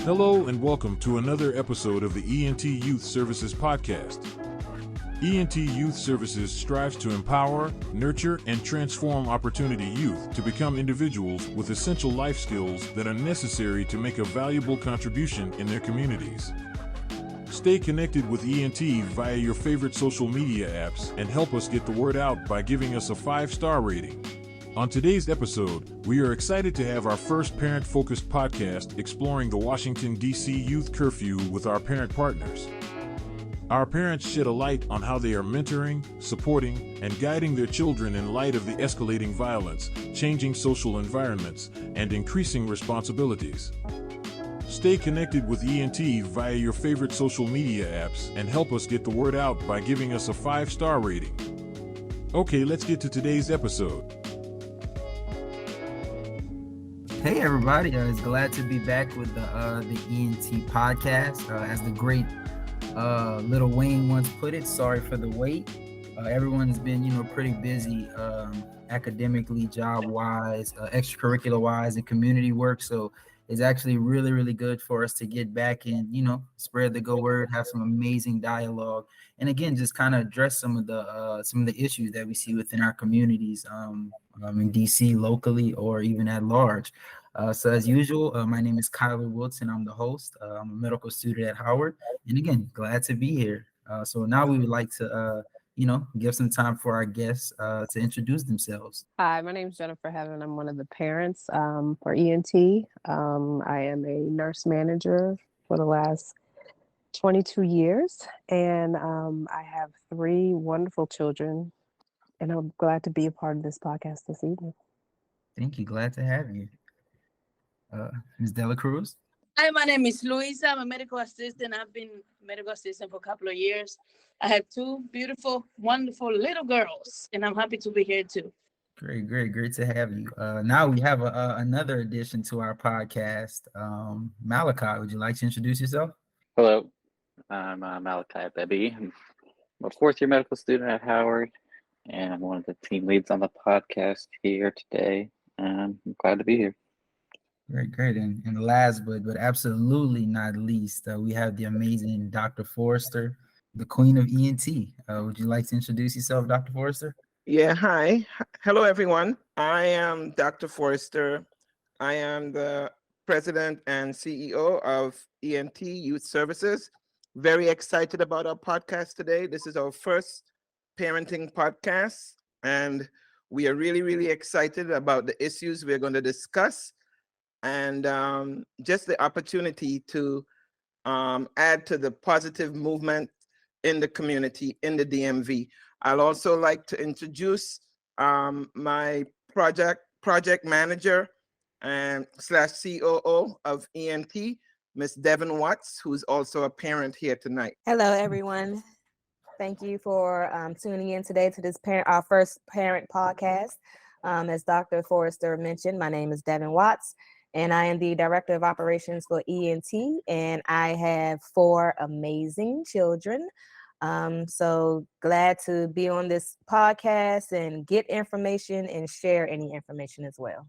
Hello and welcome to another episode of the ENT Youth Services podcast. ENT Youth Services strives to empower, nurture, and transform opportunity youth to become individuals with essential life skills that are necessary to make a valuable contribution in their communities. Stay connected with ENT via your favorite social media apps and help us get the word out by giving us a 5-star rating. On today's episode, we are excited to have our first parent-focused podcast exploring the Washington DC Youth Curfew with our parent partners. Our parents shed a light on how they are mentoring, supporting, and guiding their children in light of the escalating violence, changing social environments, and increasing responsibilities. Stay connected with ENT via your favorite social media apps and help us get the word out by giving us a 5-star rating. Okay, let's get to today's episode. Hey everybody, it's glad to be back with the ENT podcast. As the great Lil Wayne once put it, sorry for the wait. Everyone's been, pretty busy academically, job-wise, extracurricular-wise, and community work. So it's actually really, really good for us to get back and, spread the good word, have some amazing dialogue, and again, just kind of address some of the issues that we see within our communities in DC locally or even at large. So as usual, my name is Kyler Wilson. I'm the host. I'm a medical student at Howard, and again, glad to be here. So now we would like to, give some time for our guests to introduce themselves. Hi, my name is Jennifer Heaven. I'm one of the parents for ENT. I am a nurse manager for the last 22 years, and I have 3 wonderful children, and I'm glad to be a part of this podcast this evening. Thank you. Glad to have you. Ms. Dela Cruz. Hi, my name is Luisa. I'm a medical assistant. I've been medical assistant for a couple of years. I have 2 beautiful, wonderful little girls, and I'm happy to be here too. Great to have you. Now we have another addition to our podcast. Malachi, would you like to introduce yourself? Hello, I'm Malachi Bebby. I'm a 4th-year medical student at Howard, and I'm one of the team leads on the podcast here today. I'm glad to be here. Great. And last but absolutely not least, we have the amazing Dr. Forrester, the queen of ENT. Would you like to introduce yourself, Dr. Forrester? Yeah, hi. Hello, everyone. I am Dr. Forrester. I am the president and CEO of ENT Youth Services. Very excited about our podcast today. This is our first parenting podcast, and we are really, really excited about the issues we're going to discuss and just the opportunity to add to the positive movement in the community, in the DMV. I'd also like to introduce my project manager and / COO of ENT, Miss Devin Watts, who's also a parent here tonight. Hello, everyone. Thank you for tuning in today to our first parent podcast. As Dr. Forrester mentioned, my name is Devin Watts, and I am the Director of Operations for ENT, and I have 4 amazing children. So glad to be on this podcast and get information and share any information as well.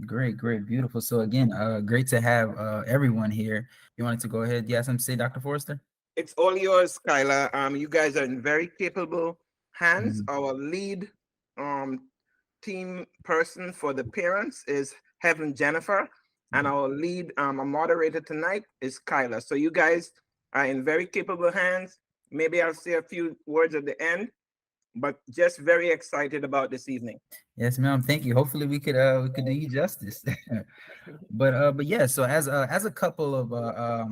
Great, beautiful. So again, great to have everyone here. You wanted to go ahead? You have something to say, Dr. Forrester? It's all yours, Skylar. You guys are in very capable hands. Our lead team person for the parents is Heaven Jennifer, and our lead moderator tonight is Kyla. So you guys are in very capable hands. Maybe I'll say a few words at the end, but just very excited about this evening. Yes, ma'am. Thank you. Hopefully we could do you justice. but yeah. So as a couple of our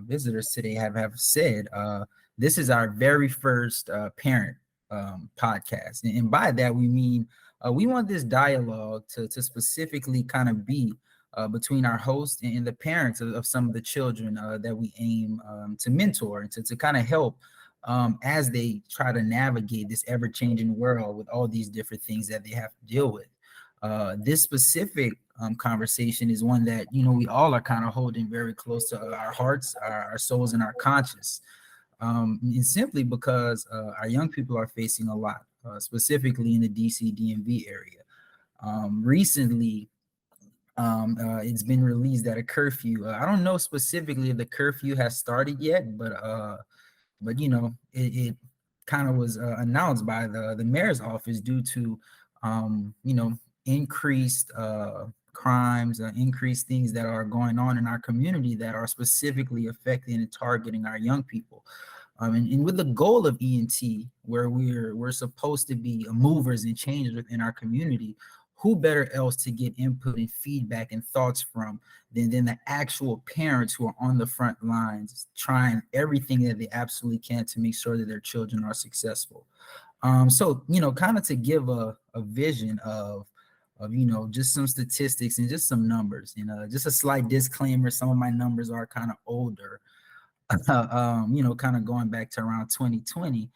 visitors today have said, this is our very first parent podcast, and by that we mean we want this dialogue to specifically kind of be between our host and the parents of some of the children that we aim to mentor and to kind of help as they try to navigate this ever-changing world with all these different things that they have to deal with. This specific conversation is one that, we all are kind of holding very close to our hearts, our souls, and our conscience. And simply because our young people are facing a lot, specifically in the DC DMV area. Recently, It's been released that a curfew. I don't know specifically if the curfew has started yet, but you know, it kind of was announced by the mayor's office due to you know, increased crimes, increased things that are going on in our community that are specifically affecting and targeting our young people. And with the goal of ENT, where we're supposed to be movers and changers within our community, who better else to get input and feedback and thoughts from than the actual parents who are on the front lines trying everything that they absolutely can to make sure that their children are successful. So, you know, kind of to give a vision of, you know, just some statistics and just some numbers, you know, just a slight disclaimer. Some of my numbers are kind of older, you know, kind of going back to around 2020.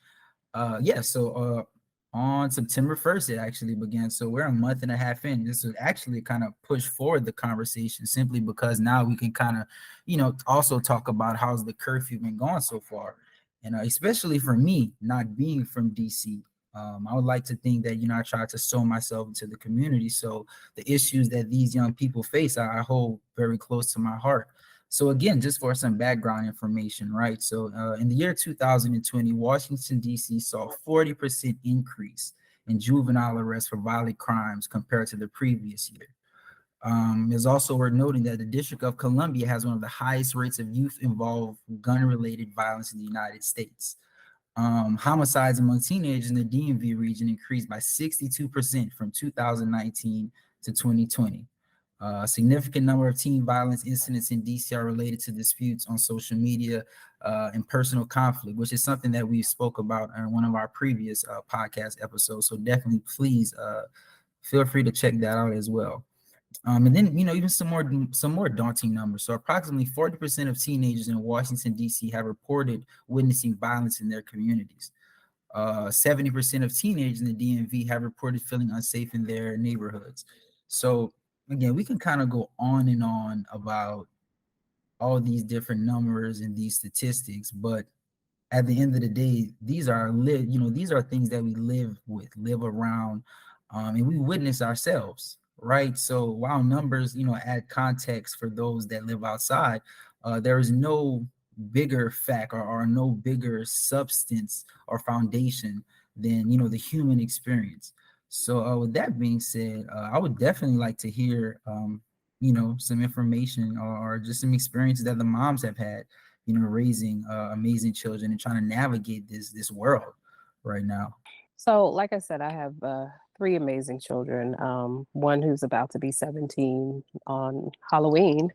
So on September 1st, it actually began. So we're a month and a half in. This would actually kind of push forward the conversation simply because now we can kind of, you know, also talk about how's the curfew been going so far. And especially for me, not being from DC, I would like to think that, you know, I try to sew myself into the community. So the issues that these young people face, I hold very close to my heart. So again, just for some background information, right? So in the year 2020, Washington, DC saw a 40% increase in juvenile arrests for violent crimes compared to the previous year. It's also worth noting that the District of Columbia has one of the highest rates of youth-involved gun-related violence in the United States. Homicides among teenagers in the DMV region increased by 62% from 2019 to 2020. A significant number of teen violence incidents in DC are related to disputes on social media and personal conflict, which is something that we spoke about in one of our previous podcast episodes. So definitely, please feel free to check that out as well. And then, you know, even some more daunting numbers. So approximately 40% of teenagers in Washington, D.C. have reported witnessing violence in their communities. 70% of teenagers in the DMV have reported feeling unsafe in their neighborhoods. So again, we can kind of go on and on about all these different numbers and these statistics, but at the end of the day, these are these are things that we live with, live around, and we witness ourselves, right? So while numbers, you know, add context for those that live outside, there is no bigger fact or no bigger substance or foundation than, you know, the human experience. So with that being said, I would definitely like to hear, you know, some information or just some experiences that the moms have had, you know, raising amazing children and trying to navigate this world right now. So, like I said, I have three amazing children. One who's about to be 17 on Halloween,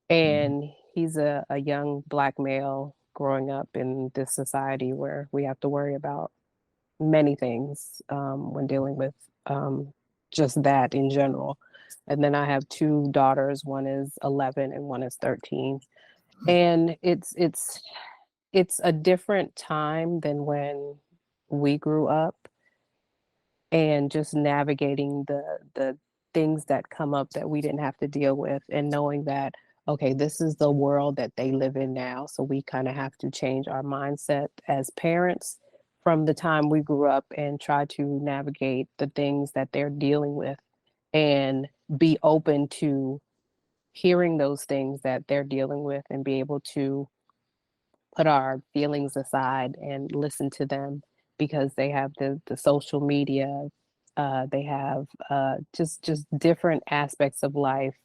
and he's a young Black male growing up in this society where we have to worry about many things when dealing with just that in general. And then I have two daughters. One is 11 and one is 13. And it's a different time than when we grew up, and just navigating the things that come up that we didn't have to deal with, and knowing that, okay, this is the world that they live in now, so we kind of have to change our mindset as parents from the time we grew up and try to navigate the things that they're dealing with and be open to hearing those things that they're dealing with and be able to put our feelings aside and listen to them, because they have the social media, they have just different aspects of life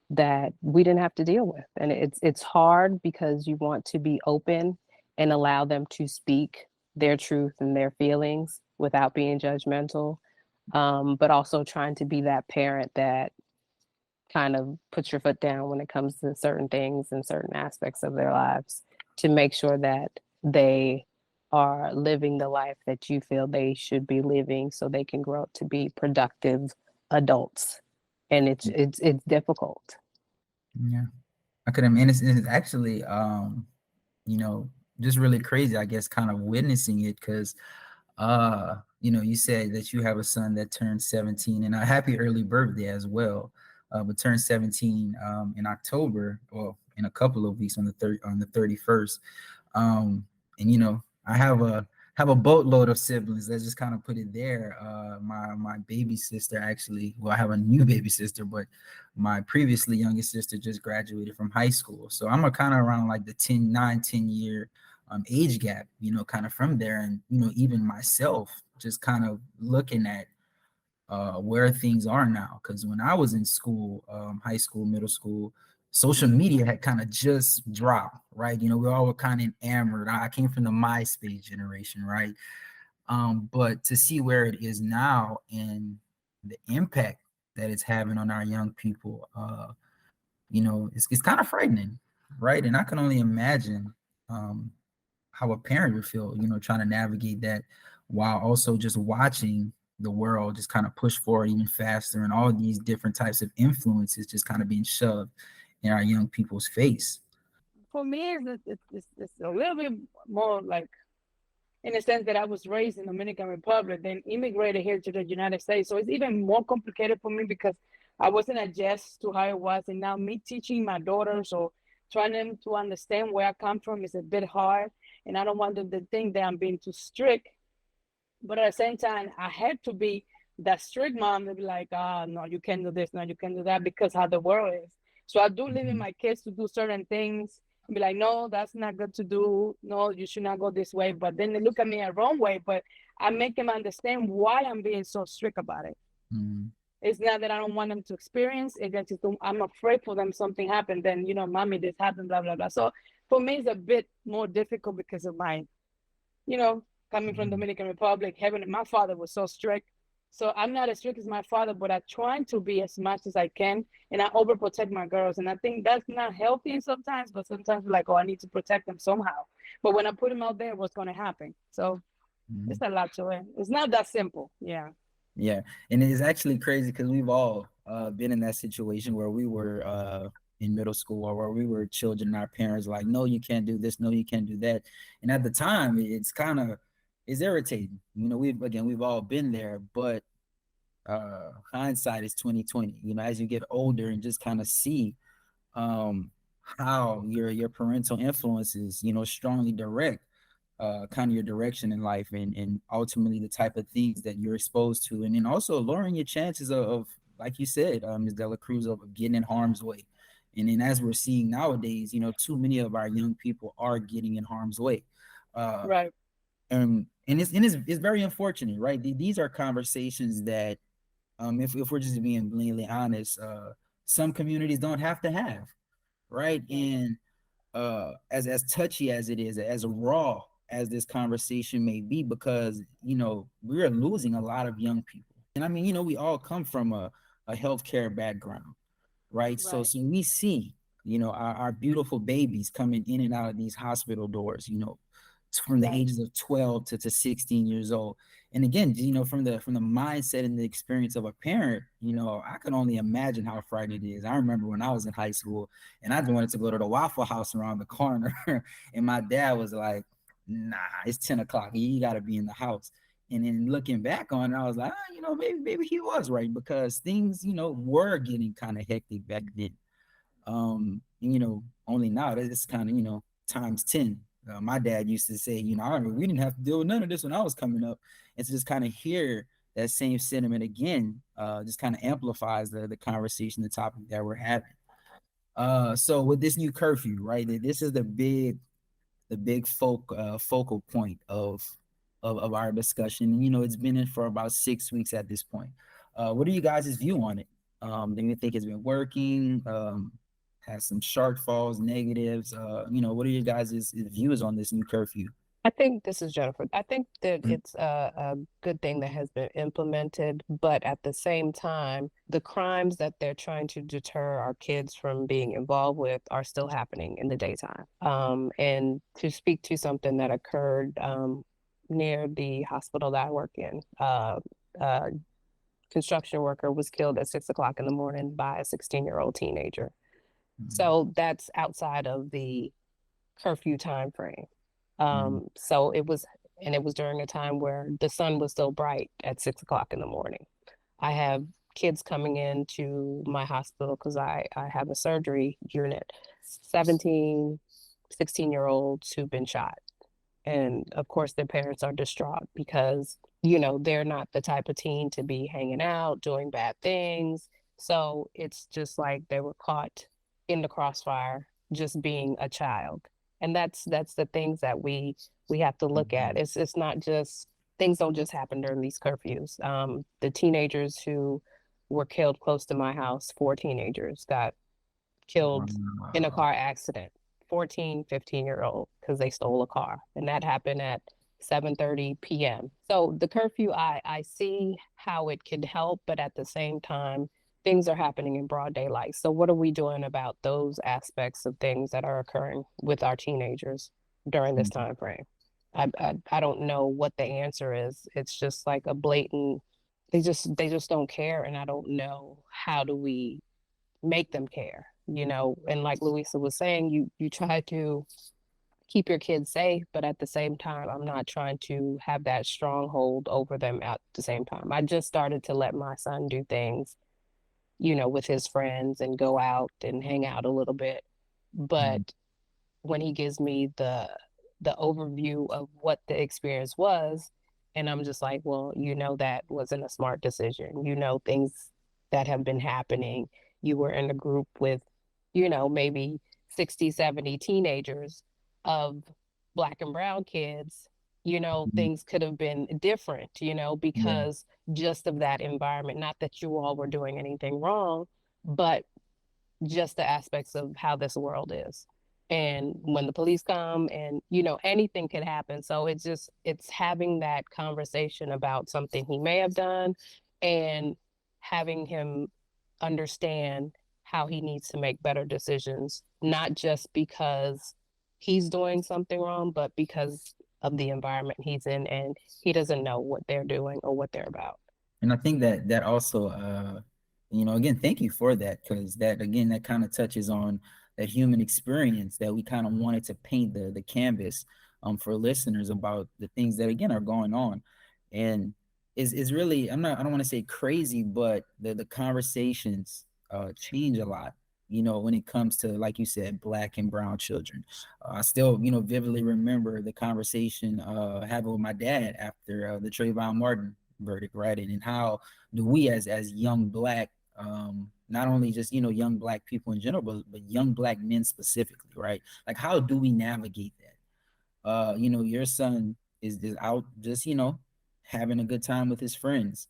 that we didn't have to deal with. And it's hard because you want to be open and allow them to speak their truth and their feelings without being judgmental, but also trying to be that parent that kind of puts your foot down when it comes to certain things and certain aspects of their lives, to make sure that they are living the life that you feel they should be living, so they can grow up to be productive adults. And it's difficult. Yeah, I could imagine. It's actually, you know, just really crazy, I guess, kind of witnessing it because, you know, you said that you have a son that turned 17, and a happy early birthday as well. But turned 17 in October, or in a couple of weeks on the 31st. And you know, I have have a boatload of siblings. Let's just kind of put it there. My baby sister actually, well, I have a new baby sister, but my previously youngest sister just graduated from high school. So I'm a kind of around like the 10 year age gap, kind of from there. And, even myself, just kind of looking at where things are now. Because when I was in school, high school, middle school, social media had kind of just dropped, right? We all were kind of enamored. I came from the MySpace generation, right? But to see where it is now and the impact that it's having on our young people, it's kind of frightening, right? And I can only imagine how a parent would feel, trying to navigate that while also just watching the world just kind of push forward even faster, and all these different types of influences just kind of being shoved in our young people's face. For me, it's a little bit more like, in a sense that I was raised in Dominican Republic, then immigrated here to the United States. So it's even more complicated for me because I wasn't adjust to how it was. And now me teaching my daughters or trying them to understand where I come from is a bit hard. And I don't want them to think that I'm being too strict. But at the same time, I had to be that strict mom to be like, no, you can't do this, no, you can't do that, because how the world is. So I do limit my kids to do certain things and be like, no, that's not good to do. No, you should not go this way. But then they look at me a wrong way, but I make them understand why I'm being so strict about it. Mm-hmm. It's not that I don't want them to experience it. Just I'm afraid for them something happened. Then, mommy, this happened, blah, blah, blah. So for me, it's a bit more difficult because of my, coming from Dominican Republic, my father was so strict. So I'm not as strict as my father, but I try to be as much as I can, and I overprotect my girls. And I think that's not healthy sometimes, but sometimes like, I need to protect them somehow. But when I put them out there, what's going to happen? So it's a lot to it. It's not that simple. Yeah. Yeah. And it is actually crazy because we've all been in that situation where we were in middle school, or where we were children and our parents were like, no, you can't do this, no, you can't do that. And at the time, it's irritating. We've all been there, but hindsight is 2020. As you get older and just kind of see how your parental influences, strongly direct kind of your direction in life, and ultimately the type of things that you're exposed to, and then also lowering your chances of like you said, Ms. Dela Cruz, of getting in harm's way. And then as we're seeing nowadays, too many of our young people are getting in harm's way. Right. And it's very unfortunate, right? These are conversations that, if we're just being blatantly honest, some communities don't have to have, right? And as touchy as it is, as raw as this conversation may be, because we're losing a lot of young people. And I mean, we all come from a healthcare background, right? So we see, our beautiful babies coming in and out of these hospital doors, from the ages of 12 to 16 years old. And again, from the mindset and the experience of a parent, I can only imagine how frightening it is. I remember when I was in high school and I just wanted to go to the Waffle House around the corner, and my dad was like, nah, it's 10 o'clock. You got to be in the house. And then looking back on it, I was like, maybe he was right, because things, were getting kind of hectic back then. Only now it's kind of, times 10. My dad used to say, I remember we didn't have to deal with none of this when I was coming up. And to just kind of hear that same sentiment again, just kind of amplifies the conversation, the topic that we're having. So with this new curfew, right, this is the big focal point of our discussion. It's been in for about 6 weeks at this point. What are you guys' view on it? Do you think it's been working? Has some shortfalls, negatives? What are you guys' views on this new curfew? I think this is Jennifer. I think that it's a good thing that has been implemented, but at the same time, the crimes that they're trying to deter our kids from being involved with are still happening in the daytime. And to speak to something that occurred near the hospital that I work in, construction worker was killed at 6 o'clock in the morning by a 16-year-old teenager. So that's outside of the curfew time frame. So it was during a time where the sun was still bright at 6 o'clock in the morning. I have kids coming into my hospital because I have a surgery unit, 17, 16-year-olds who've been shot. And of course, their parents are distraught because, you know, they're not the type of teen to be hanging out, doing bad things. So it's just like they were caught in the crossfire, just being a child. And that's the things that we have to look at. It's not just things don't just happen during these curfews. The teenagers who were killed close to my house, 4 teenagers got killed in a car accident, 14, 15-year-old, because they stole a car. And that happened at 7:30 p.m. So the curfew, I see how it can help, but at the same time, things are happening in broad daylight. So what are we doing about those aspects of things that are occurring with our teenagers during this time frame? I don't know what the answer is. It's just like a blatant, they just don't care. And I don't know, how do we make them care, you know? And like Louisa was saying, you try to keep your kids safe, but at the same time, I'm not trying to have that stronghold over them at the same time. I just started to let my son do things, you know, with his friends and go out and hang out a little bit. But when he gives me the overview of what the experience was, and I'm just like, well, you know, that wasn't a smart decision. You know, things that have been happening. You were in a group with, you know, maybe 60, 70 teenagers of Black and brown kids. You know, things could have been different, you know, because just of that environment. Not that you all were doing anything wrong, but just the aspects of how this world is. And when the police come, and, you know, anything could happen. So it's having that conversation about something he may have done, and having him understand how he needs to make better decisions, not just because he's doing something wrong, but because of the environment he's in, and he doesn't know what they're doing or what they're about. And I think that also, you know, again, thank you for that, because that kind of touches on that human experience that we kind of wanted to paint the canvas for listeners about the things that, again, are going on. And is really, I don't want to say crazy, but the conversations change a lot, you know, when it comes to, like you said, Black and brown children. I still, you know, vividly remember the conversation having with my dad after the Trayvon Martin verdict, right? And how do we as young Black, not only just, you know, young Black people in general, but young Black men specifically, right? Like, how do we navigate that? You know, your son is out just, you know, having a good time with his friends.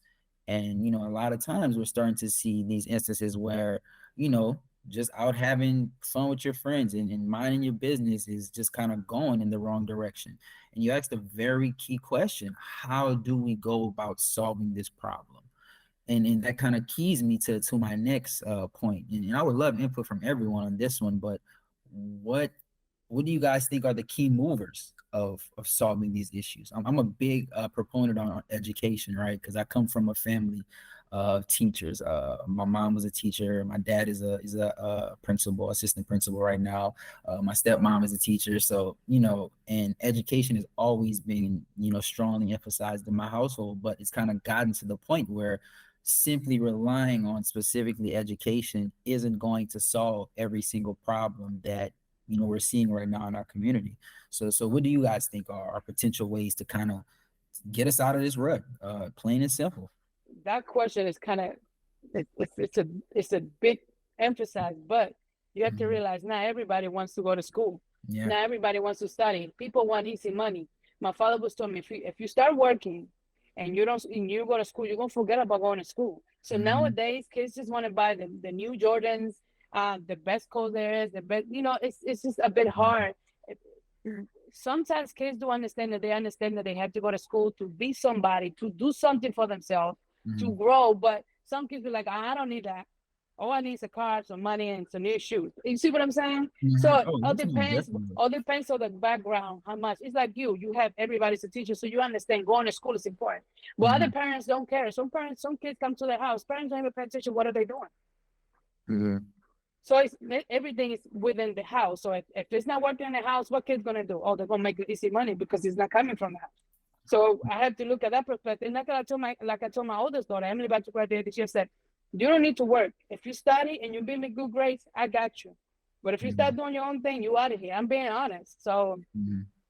And, you know, a lot of times we're starting to see these instances where, you know, just out having fun with your friends and minding your business is just kind of going in the wrong direction. And you asked a very key question: how do we go about solving this problem? And that kind of keys me to my next point. And I would love input from everyone on this one, but what do you guys think are the key movers of solving these issues? I'm a big proponent on education, right? Because I come from a family of teachers. My mom was a teacher. My dad is a principal, assistant principal right now. My stepmom is a teacher. So, you know, and education has always been, you know, strongly emphasized in my household, but it's kind of gotten to the point where simply relying on specifically education isn't going to solve every single problem that, you know, we're seeing right now in our community. So what do you guys think are potential ways to kind of get us out of this rut? Plain and simple. That question is kind of, it's a big emphasis, but you have to realize not everybody wants to go to school. Yeah. Not everybody wants to study. People want easy money. My father was telling me, if you start working and you go to school, you're gonna forget about going to school. So nowadays, kids just want to buy the new Jordans, the best clothes there is, the best, you know, it's just a bit hard. Sometimes kids do understand that they have to go to school to be somebody, to do something for themselves, to grow. But some kids be like, I don't need that. All I need is a car, some money, and some new shoes. You see what I'm saying? So all depends on the background, how much. It's like you have everybody's a teacher, so you understand going to school is important. But other parents don't care. Some kids come to their house. Parents don't even pay attention. What are they doing? So everything is within the house. So if it's not working in the house, what kid's gonna do? Oh, they're gonna make easy money because it's not coming from the house. So I have to look at that perspective. And like I told my oldest daughter, Emily, about to graduate, she said, you don't need to work. If you study and you bring me good grades, I got you. But if you start doing your own thing, you out of here. I'm being honest. So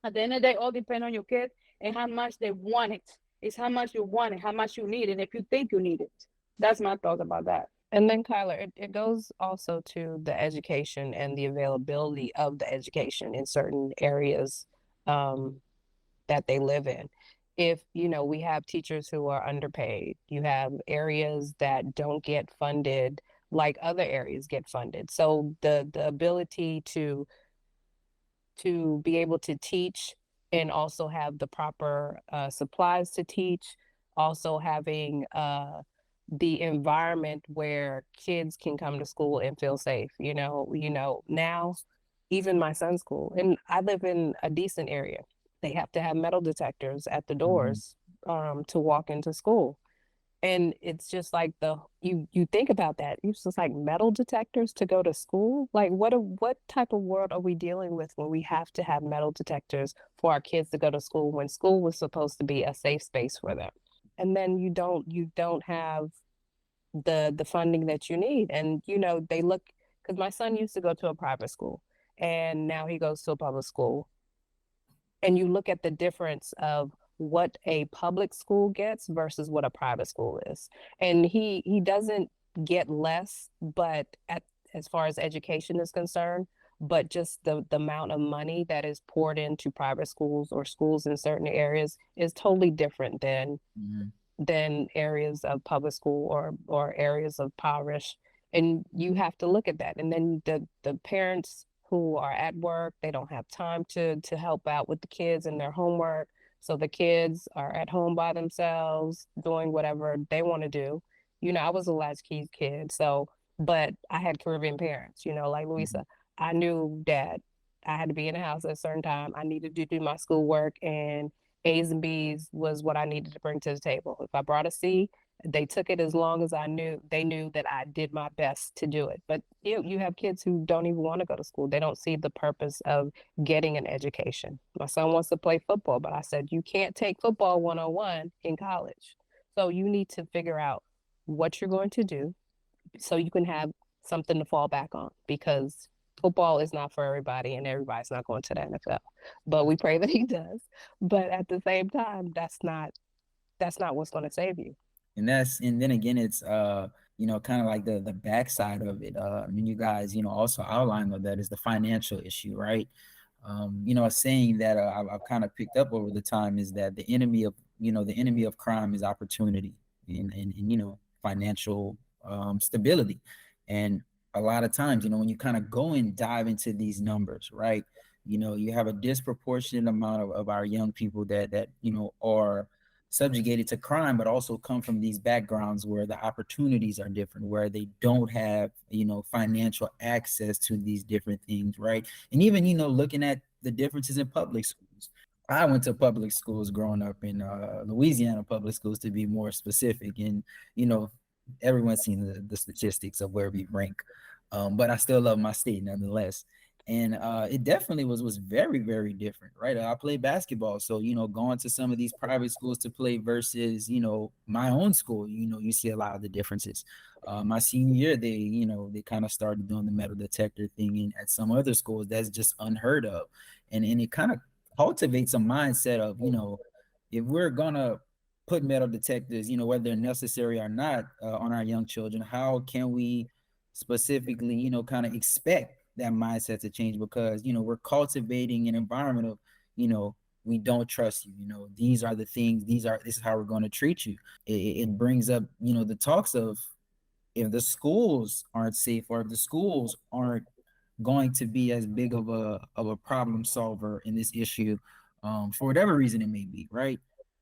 At the end of the day, all depends on your kid and how much they want it. It's how much you want it, how much you need it, and if you think you need it. That's my thought about that. And then, Kyler, it goes also to the education and the availability of the education in certain areas that they live in. If, we have teachers who are underpaid, you have areas that don't get funded like other areas get funded. So the ability to be able to teach and also have the proper supplies to teach, also having the environment where kids can come to school and feel safe. Now even my son's school, and I live in a decent area, they have to have metal detectors at the doors to walk into school. And it's just like you think about that. It's just like metal detectors to go to school. Like what type of world are we dealing with when we have to have metal detectors for our kids to go to school when school was supposed to be a safe space for them? And then you don't have the funding that you need. And they look, because my son used to go to a private school and now he goes to a public school. And you look at the difference of what a public school gets versus what a private school is. And he doesn't get less, but as far as education is concerned, but just the amount of money that is poured into private schools or schools in certain areas is totally different than areas of public school or areas of impoverished. And you have to look at that. And then the parents who are at work, they don't have time to help out with the kids and their homework. So the kids are at home by themselves doing whatever they want to do. I was a latchkey kid, but I had Caribbean parents, like Louisa. I knew that I had to be in the house at a certain time. I needed to do my schoolwork, and A's and B's was what I needed to bring to the table. If I brought a C, they took it as long as they knew that I did my best to do it. But you have kids who don't even want to go to school. They don't see the purpose of getting an education. My son wants to play football, but I said, you can't take football 101 in college. So you need to figure out what you're going to do so you can have something to fall back on, because football is not for everybody and everybody's not going to the NFL. But we pray that he does. But at the same time, that's not what's going to save you. And then again, it's kind of like the backside of it. You guys, also outlined that is the financial issue, right? A saying that I've kind of picked up over the time is that the enemy of crime is opportunity and financial stability. And a lot of times, when you kind of go and dive into these numbers, right? You have a disproportionate amount of our young people that are subjugated to crime, but also come from these backgrounds where the opportunities are different, where they don't have, financial access to these different things, right? And even, looking at the differences in public schools. I went to public schools growing up in Louisiana public schools, to be more specific. And, everyone's seen the statistics of where we rank. But I still love my state nonetheless. And it definitely was very, very different, right? I played basketball. So, going to some of these private schools to play versus, my own school, you see a lot of the differences. My senior year, they kind of started doing the metal detector thing. And at some other schools, that's just unheard of. And it kind of cultivates a mindset of, if we're going to put metal detectors, whether they're necessary or not on our young children, how can we specifically, kind of expect that mindset to change? Because we're cultivating an environment of we don't trust you, these are the things, this is how we're going to treat you. It brings up the talks of, if the schools aren't safe, or if the schools aren't going to be as big of a problem solver in this issue, for whatever reason it may be, right?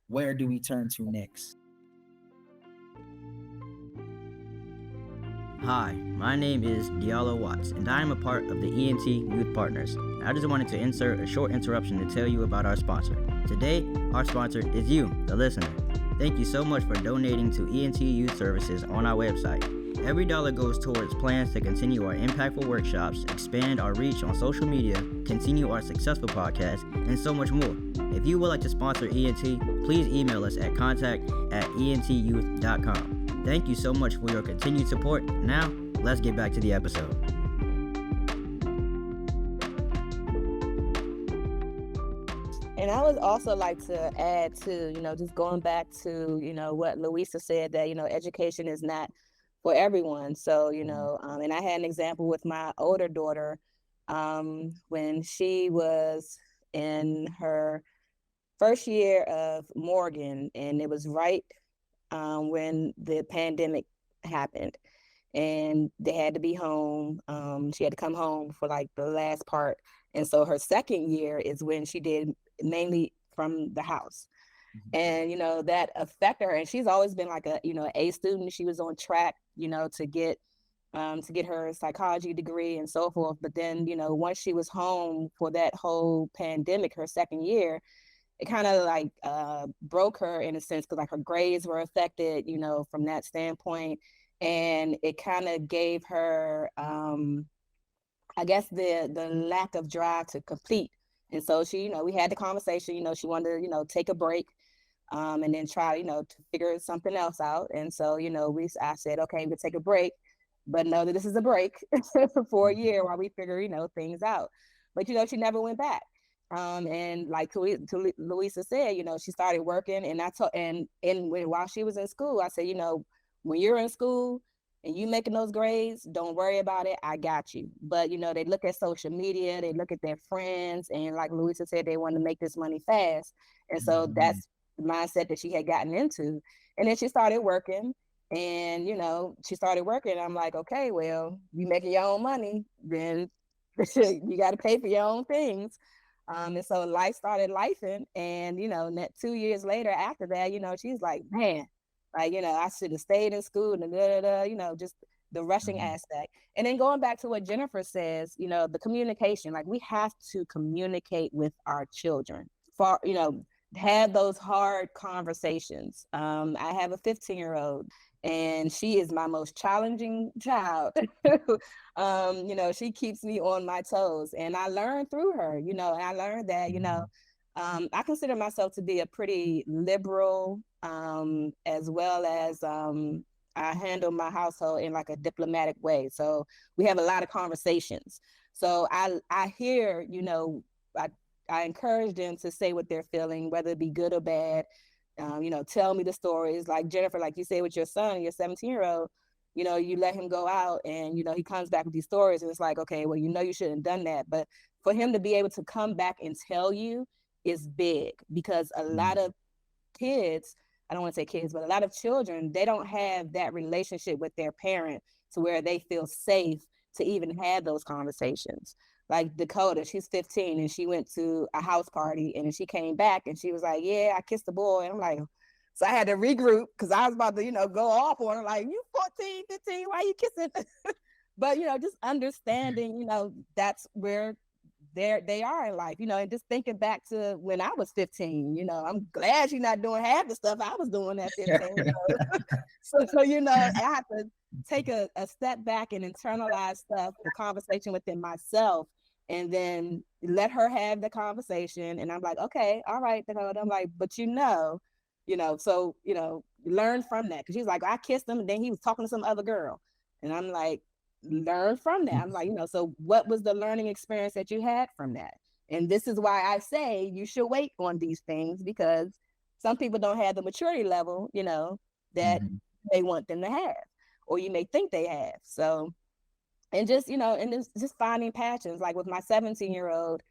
Where do we turn to next? Hi, my name is Diallo Watts, and I am a part of the ENT Youth Partners. I just wanted to insert a short interruption to tell you about our sponsor. Today, our sponsor is you, the listener. Thank you so much for donating to ENT Youth Services on our website. Every dollar goes towards plans to continue our impactful workshops, expand our reach on social media, continue our successful podcast, and so much more. If you would like to sponsor ENT, please email us at contact@entyouth.com. Thank you so much for your continued support. Now, let's get back to the episode. And I would also like to add to, just going back to, what Louisa said, that, education is not for everyone. So, and I had an example with my older daughter when she was in her first year of Morgan, and it was right when the pandemic happened. And they had to be home. She had to come home for like the last part. And so her second year is when she did mainly from the house. And, that affected her. And she's always been like A student. She was on track, to get her psychology degree and so forth. But then, once she was home for that whole pandemic, her second year, it kind of like broke her in a sense, because like her grades were affected, from that standpoint. And it kind of gave her, I guess, the lack of drive to complete. And so she, we had the conversation, she wanted to, take a break and then try, to figure something else out. And so, I said, okay, we'll take a break, but know that this is a break for a year while we figure, things out. But, she never went back. And like Louisa said, she started working, and while she was in school, I said, when you're in school and you making those grades, don't worry about it. I got you. But, they look at social media, they look at their friends, and like Louisa said, they want to make this money fast. And so that's the mindset that she had gotten into. And then she started working, and, she started working. I'm like, okay, well, you making your own money, then you got to pay for your own things. And so life started lifing, and, 2 years later after that, she's like, man, like, I should have stayed in school, and just the rushing aspect. And then going back to what Jennifer says, the communication, like we have to communicate with our children for, have those hard conversations. I have a 15-year-old, and she is my most challenging child. She keeps me on my toes, and I learned through her, and I learned that, I consider myself to be a pretty liberal, as well as I handle my household in like a diplomatic way. So we have a lot of conversations. So I hear, I encourage them to say what they're feeling, whether it be good or bad. Tell me the stories. Like Jennifer, like you say with your son, your 17-year-old, you let him go out, and, he comes back with these stories, and it's like, okay, well, you shouldn't have done that. But for him to be able to come back and tell you is big, because a lot of kids, I don't want to say kids, but a lot of children, they don't have that relationship with their parent to where they feel safe to even have those conversations. Like Dakota, she's 15, and she went to a house party, and then she came back and she was like, yeah, I kissed a boy. And I'm like, so I had to regroup, because I was about to, go off on her, like, you 14, 15, why you kissing? But, just understanding, that's where they are in life, and just thinking back to when I was 15, I'm glad she's not doing half the stuff I was doing at 15. So, I have to take a step back and internalize stuff, the conversation within myself, and then let her have the conversation. And I'm like, okay, all right. I'm like, but so, learn from that. Cause she's like, I kissed him, and then he was talking to some other girl. And I'm like, learn from that. I'm like, so what was the learning experience that you had from that? And this is why I say you should wait on these things, because some people don't have the maturity level, that they want them to have, or you may think they have. So, and just, and just finding passions. Like with my 17-year-old,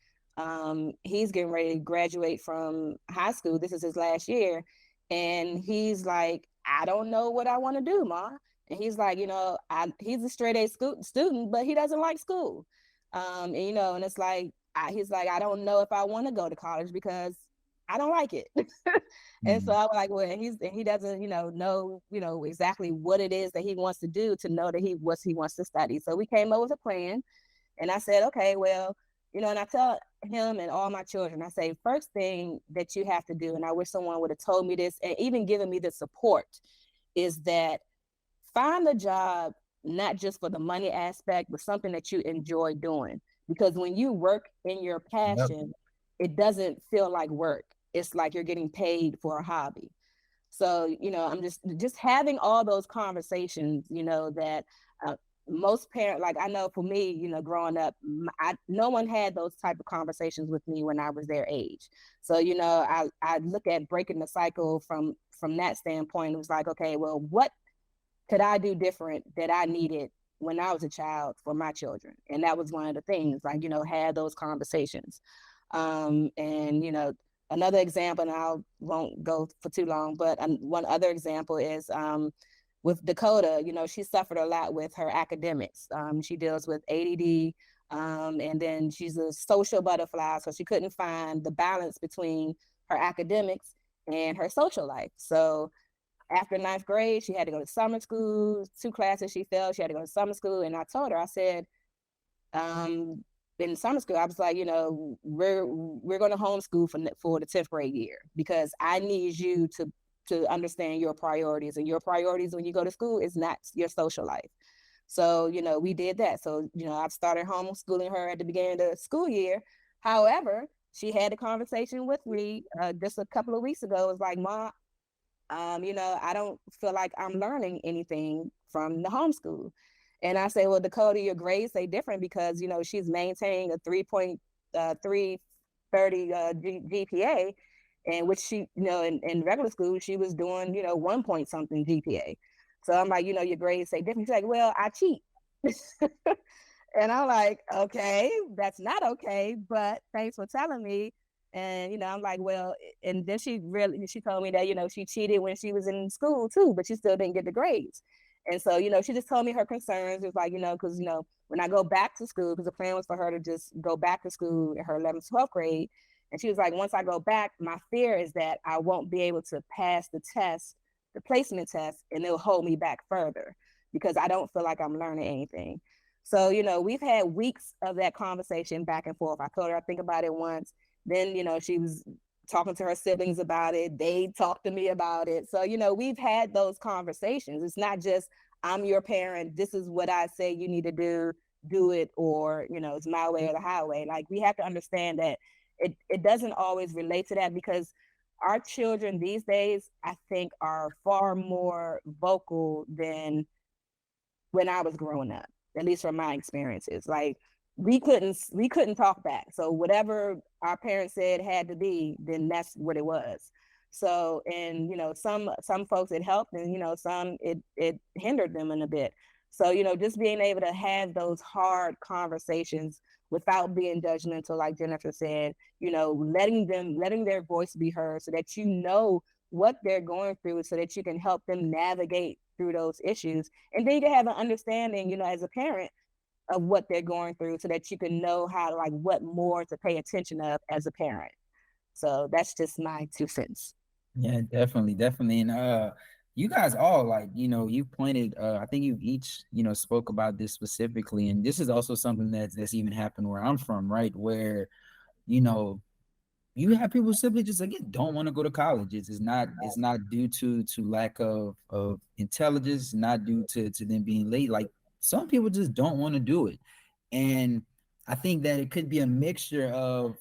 he's getting ready to graduate from high school. This is his last year. And he's like, I don't know what I want to do, Ma. And he's like, he's a straight A student, but he doesn't like school. And, and it's like, he's like, I don't know if I want to go to college because I don't like it. And so I was like, well, he doesn't, know, exactly what it is that he wants to do to know that he wants to study. So we came up with a plan, and I said, okay, well, and I tell him and all my children, I say, first thing that you have to do, and I wish someone would have told me this and even given me the support, is that find a job, not just for the money aspect, but something that you enjoy doing. Because when you work in your passion, it doesn't feel like work. It's like you're getting paid for a hobby. So, I'm just having all those conversations, that most parents, like I know for me, you know, growing up, no one had those type of conversations with me when I was their age. So, you know, I look at breaking the cycle from that standpoint. It was like, okay, well, what could I do different that I needed when I was a child for my children? And that was one of the things, like, you know, had those conversations. And, you know, another example, and I won't go for too long, but one other example is with Dakota. You know, she suffered a lot with her academics. She deals with ADD, and then she's a social butterfly, so she couldn't find the balance between her academics and her social life. So after ninth grade, she had to go to summer school. 2 classes she failed. She had to go to summer school. And I told her, I said, in summer school, I was like, you know, we're going to homeschool for the 10th grade year, because I need you to understand your priorities, and your priorities when you go to school is not your social life. So, you know, we did that. So, you know, I've started homeschooling her at the beginning of the school year. However, she had a conversation with me just a couple of weeks ago. It was like, Mom, you know, I don't feel like I'm learning anything from the homeschool. And I say, well, Dakota, your grades say different, because, you know, she's maintaining a 3.330 GPA, and which she, you know, in regular school, she was doing, you know, 1 point something GPA. So I'm like, you know, your grades say different. She's like, well, I cheat. And I'm like, okay, that's not okay, but thanks for telling me. And, you know, I'm like, well, and then she told me that, you know, she cheated when she was in school too, but she still didn't get the grades. And so, you know, she just told me her concerns. It was like, you know, because, you know, when I go back to school, because the plan was for her to just go back to school in her 11th, 12th grade. And she was like, once I go back, my fear is that I won't be able to pass the test, the placement test, and it'll hold me back further, because I don't feel like I'm learning anything. So, you know, we've had weeks of that conversation back and forth. I told her I think about it once. Then, you know, she was talking to her siblings about it. They talked to me about it. So, you know, we've had those conversations. It's not just, I'm your parent, this is what I say you need to do it, or, you know, it's my way or the highway. Like, we have to understand that it doesn't always relate to that, because our children these days, I think, are far more vocal than when I was growing up, at least from my experiences. Like, we couldn't talk back. So whatever our parents said had to be, then that's what it was. So, and, you know, some folks it helped, and, you know, some it hindered them in a bit. So, you know, just being able to have those hard conversations without being judgmental, like Jennifer said, you know, letting their voice be heard, so that you know what they're going through, so that you can help them navigate through those issues. And then you can have an understanding, you know, as a parent, of what they're going through, so that you can know how to, like, what more to pay attention of as a parent. So that's just my 2 cents. Yeah, definitely. And you guys all, like, you know, you pointed, I think you each, you know, spoke about this specifically. And this is also something that's even happened where I'm from, right? Where, you know, you have people simply just, again, don't want to go to college. It's not due to lack of intelligence, not due to them being late. Like, some people just don't want to do it. And I think that it could be a mixture of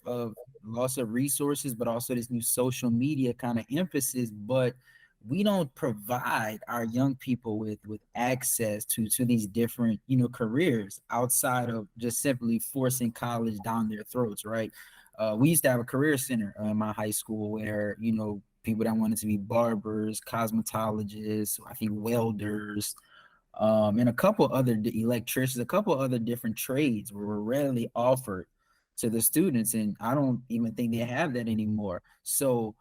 loss of resources, but also this new social media kind of emphasis. But we don't provide our young people with access to these different, you know, careers outside of just simply forcing college down their throats, right? We used to have a career center in my high school where, you know, people that wanted to be barbers, cosmetologists, I think welders, and a couple other electricians, a couple other different trades were readily offered to the students. And I don't even think they have that anymore. So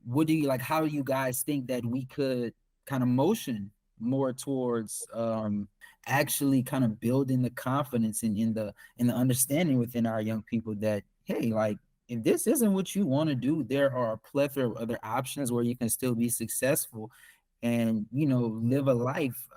what do you, like, how do you guys think that we could kind of motion more towards actually kind of building the confidence in the understanding within our young people that, hey, like, if this isn't what you want to do, there are a plethora of other options where you can still be successful and, you know, live a life,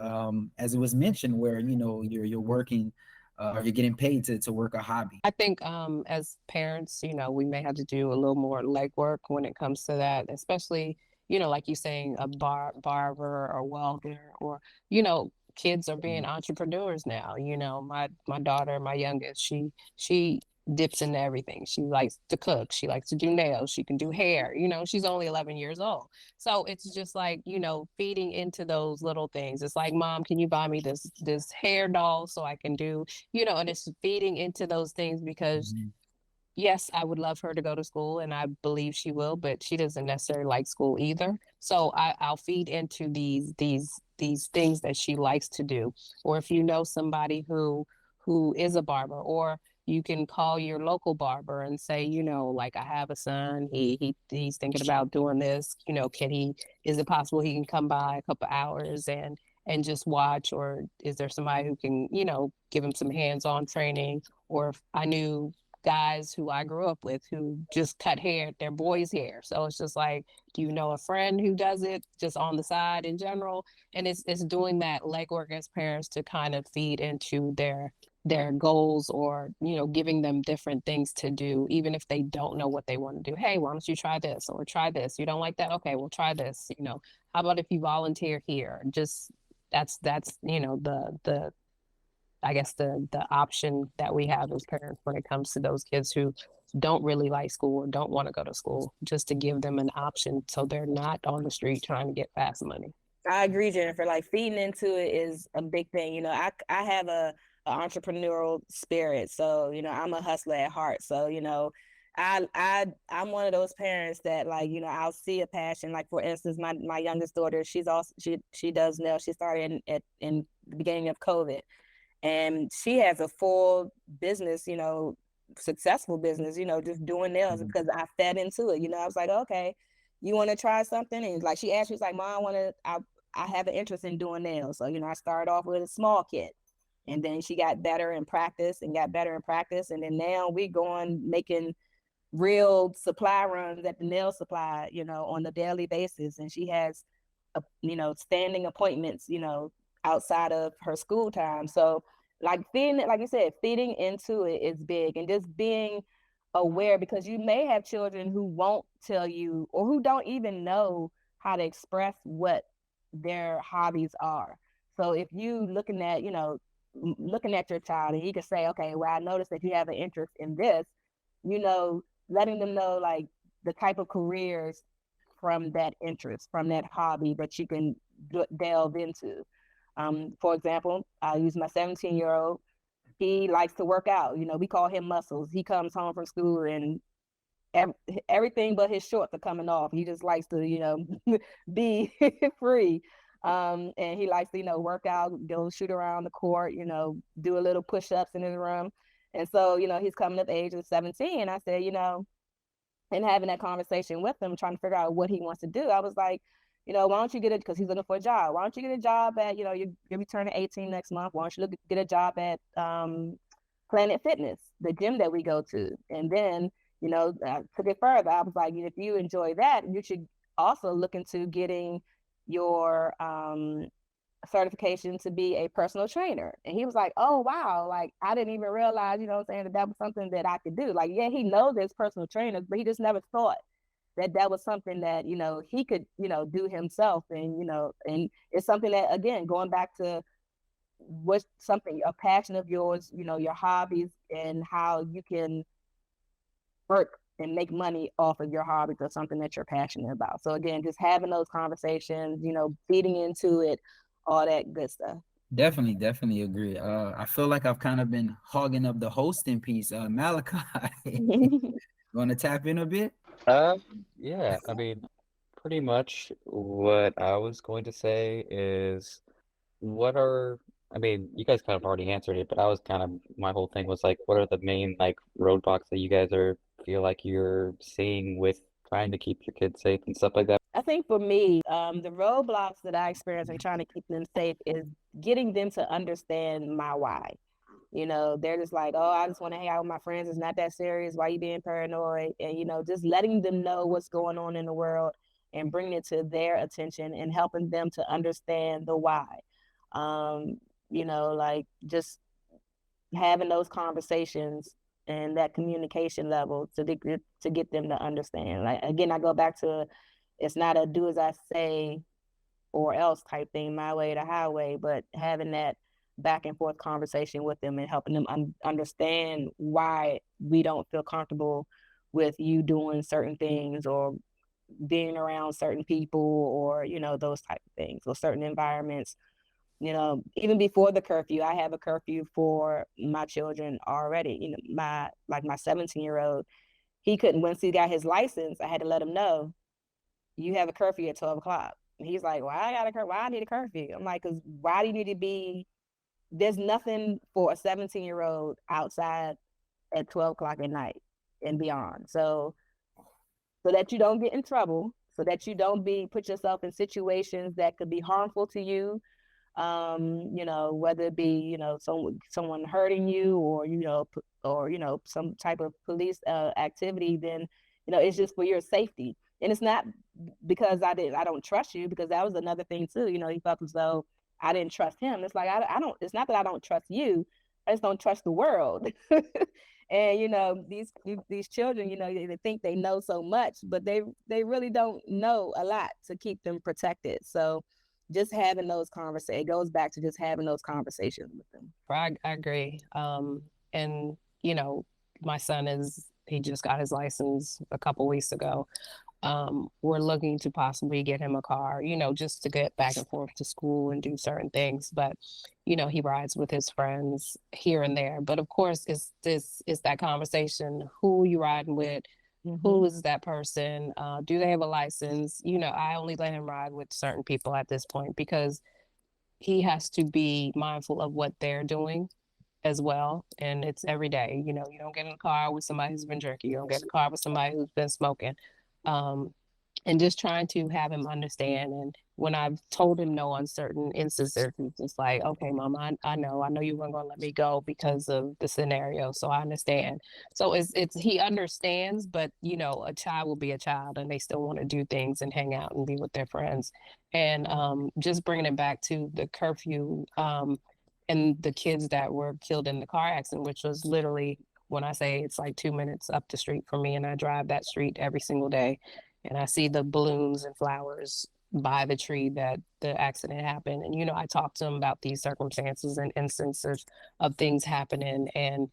as it was mentioned, where, you know, you're working or you're getting paid to work a hobby. I think as parents, you know, we may have to do a little more legwork when it comes to that, especially, you know, like you saying, a barber or welder, or, you know, kids are being entrepreneurs now. You know, my daughter, my youngest, she dips into everything. She likes to cook. She likes to do nails. She can do hair. She's only 11 years old. So it's just like, feeding into those little things. It's like, Mom, can you buy me this hair doll so I can do, and it's feeding into those things because yes, I would love her to go to school and I believe she will, but she doesn't necessarily like school either. So I'll feed into these things that she likes to do. Or if you know somebody who is a barber, or you can call your local barber and say, like, I have a son, he's thinking about doing this, is it possible he can come by a couple hours and just watch, or is there somebody who can, give him some hands-on training? Or if I knew guys who I grew up with who just cut hair, their boys' hair. So it's just like, do you know a friend who does it just on the side in general? And it's doing that legwork as parents to kind of feed into their goals, or giving them different things to do, even if they don't know what they want to do. Hey, why don't you try this, or try this? You don't like that? Okay, we'll try this. How about if you volunteer here? Just that's the I guess the option that we have as parents when it comes to those kids who don't really like school or don't want to go to school, just to give them an option so they're not on the street trying to get fast money. I agree, Jennifer. Like, feeding into it is a big thing. I have a entrepreneurial spirit, so I'm a hustler at heart. So I'm one of those parents that, like, I'll see a passion. Like, for instance, my youngest daughter, she does nails. She started in the beginning of COVID. And she has a full business, successful business, just doing nails because I fed into it. I was like, okay, you want to try something? And like, she asked me, she's like, Mom, I have an interest in doing nails. So, I started off with a small kit, and then she got better in practice and got better in practice. And then now we going making real supply runs at the nail supply, on a daily basis. And she has, standing appointments, outside of her school time. So like you said, feeding into it is big, and just being aware, because you may have children who won't tell you, or who don't even know how to express what their hobbies are. So if you looking at your child, and you can say, okay, well, I noticed that you have an interest in this, letting them know, like, the type of careers from that interest, from that hobby that you can delve into. For example, I use my 17-year-old. He likes to work out. We call him Muscles. He comes home from school and everything but his shorts are coming off. He just likes to, be free. And he likes to, work out, go shoot around the court, do a little push-ups in his room. And so, he's coming up the age of 17. I said, and having that conversation with him, trying to figure out what he wants to do, I was like, why don't you get it, because he's looking for a job. Why don't you get a job at, you'll be turning 18 next month. Why don't you get a job at Planet Fitness, the gym that we go to? And then, I took it further. I was like, if you enjoy that, you should also look into getting your certification to be a personal trainer. And he was like, oh, wow. Like, I didn't even realize, that was something that I could do. Like, yeah, he knows there's personal trainers, but he just never thought that was something that, he could, do himself. And, and it's something that, again, going back to what's something, a passion of yours, your hobbies, and how you can work and make money off of your hobbies, or something that you're passionate about. So again, just having those conversations, feeding into it, all that good stuff. Definitely agree. I feel like I've kind of been hogging up the hosting piece. Malachi, want to tap in a bit? Yeah, I mean, pretty much what I was going to say is, I mean, you guys kind of already answered it, but my whole thing was like, what are the main, like, roadblocks that you guys feel like you're seeing with trying to keep your kids safe and stuff like that? I think for me, the roadblocks that I experience in trying to keep them safe is getting them to understand my why. They're just like, oh, I just want to hang out with my friends. It's not that serious. Why are you being paranoid? And, just letting them know what's going on in the world and bringing it to their attention and helping them to understand the why. Like, just having those conversations and that communication level to get them to understand. Like, again, I go back to, it's not a do as I say or else type thing, my way or the highway, but having that back and forth conversation with them and helping them understand why we don't feel comfortable with you doing certain things or being around certain people or, you know, those type of things or certain environments. You know, even before the curfew, I have a curfew for my children already. You know, my 17-year-old, he couldn't, once he got his license, I had to let him know, you have a curfew at 12 o'clock. And he's like, why I need a curfew? I'm like, because why do you need to be, there's nothing for a 17-year-old outside at 12 o'clock at night and beyond. So that you don't get in trouble, so that you don't put yourself in situations that could be harmful to you, you know, whether it be, you know, someone hurting you or, you know, some type of police activity, then, you know, it's just for your safety. And it's not because I don't trust you, because that was another thing too. You know, he felt as though I didn't trust him. It's like, I don't, it's not that I don't trust you, I just don't trust the world. And, you know, these children, you know, they think they know so much, but they really don't know a lot to keep them protected. So just having those conversations, it goes back to just having those conversations with them. I agree. And, you know, my son he just got his license a couple weeks ago. We're looking to possibly get him a car, you know, just to get back and forth to school and do certain things. But, you know, he rides with his friends here and there. But of course, it's that conversation. Who are you riding with? Who is that person? Do they have a license? You know, I only let him ride with certain people at this point because he has to be mindful of what they're doing as well. And it's every day. You know, you don't get in a car with somebody who's been drinking. You don't get in a car with somebody who's been smoking. And just trying to have him understand. And when I've told him no on certain instances, he's just like, okay, Mom, I know you weren't gonna let me go because of the scenario. So I understand. So it's he understands, but you know, a child will be a child and they still want to do things and hang out and be with their friends. And just bringing it back to the curfew, and the kids that were killed in the car accident, which was literally, when I say it's like 2 minutes up the street from me, and I drive that street every single day, and I see the balloons and flowers by the tree that the accident happened. And, you know, I talked to him about these circumstances and instances of things happening and,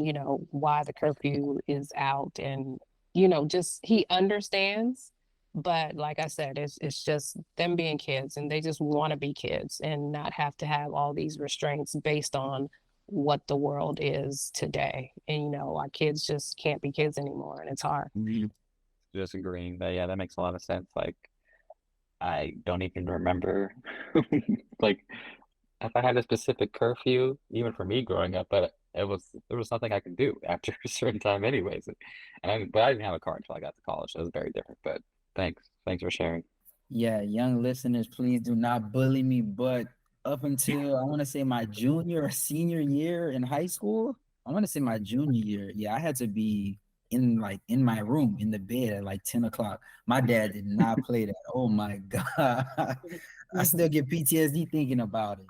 you know, why the curfew is out. And, you know, just he understands. But like I said, it's just them being kids, and they just want to be kids and not have to have all these restraints based on what the world is today. And, you know, our kids just can't be kids anymore, and it's hard. Just agreeing that, yeah, that makes a lot of sense. Like, I don't even remember, like, if I had a specific curfew, even for me growing up, but there was nothing I could do after a certain time anyways. But I didn't have a car until I got to college, so it was very different. But thanks for sharing. Yeah, young listeners, please do not bully me. But up until I want to say my junior or senior year in high school, I want to say my junior year, yeah, I had to be in my room in the bed at like 10 o'clock. My dad did not play that. Oh my God. I still get PTSD thinking about it.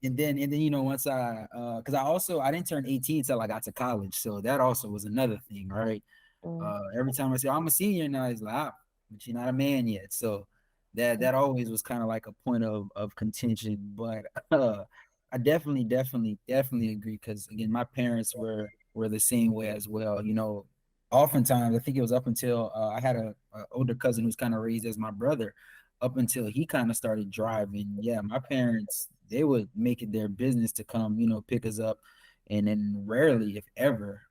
And then you know, once because I didn't turn 18 until I got to college, so that also was another thing, right? Every time I say I'm a senior now, he's like, but you're not a man yet. So that always was kind of like a point of contention. But I definitely agree, because again, my parents were the same way as well. You know, oftentimes I think it was up until I had a older cousin who's kind of raised as my brother, up until he kind of started driving. Yeah, my parents, they would make it their business to come, you know, pick us up, and then rarely, if ever,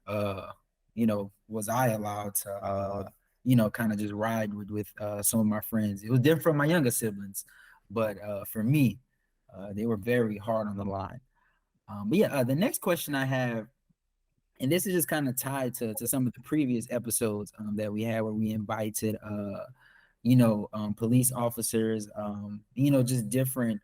you know, was I allowed to you know, kind of just ride with some of my friends. It was different from my younger siblings, but for me, they were very hard on the line. But yeah, the next question I have, and this is just kind of tied to some of the previous episodes that we had, where we invited you know, police officers, you know, just different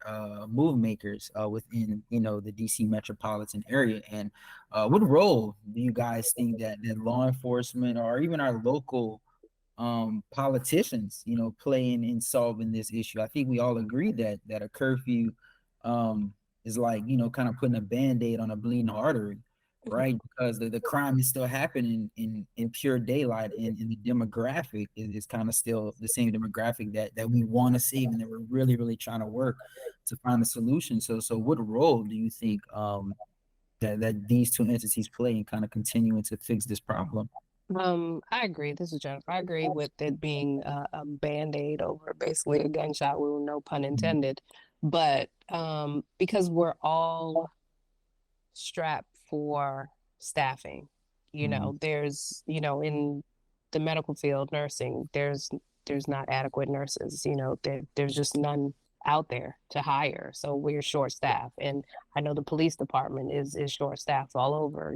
move makers within, you know, the DC metropolitan area. And what role do you guys think that law enforcement or even our local politicians, you know, play in solving this issue? I think we all agree that a curfew is like, you know, kind of putting a Band-Aid on a bleeding artery. right? Because the crime is still happening in pure daylight, and the demographic is kind of still the same demographic that we want to save, and that we're really, really trying to work to find a solution. So what role do you think that these two entities play in kind of continuing to fix this problem? I agree. This is Jennifer. I agree with it being a band-aid over basically a gunshot wound, no pun intended. But because we're all strapped for staffing, there's, in the medical field, nursing, there's not adequate nurses, there's just none out there to hire. So we're short staffed. And I know the police department is short staffed all over,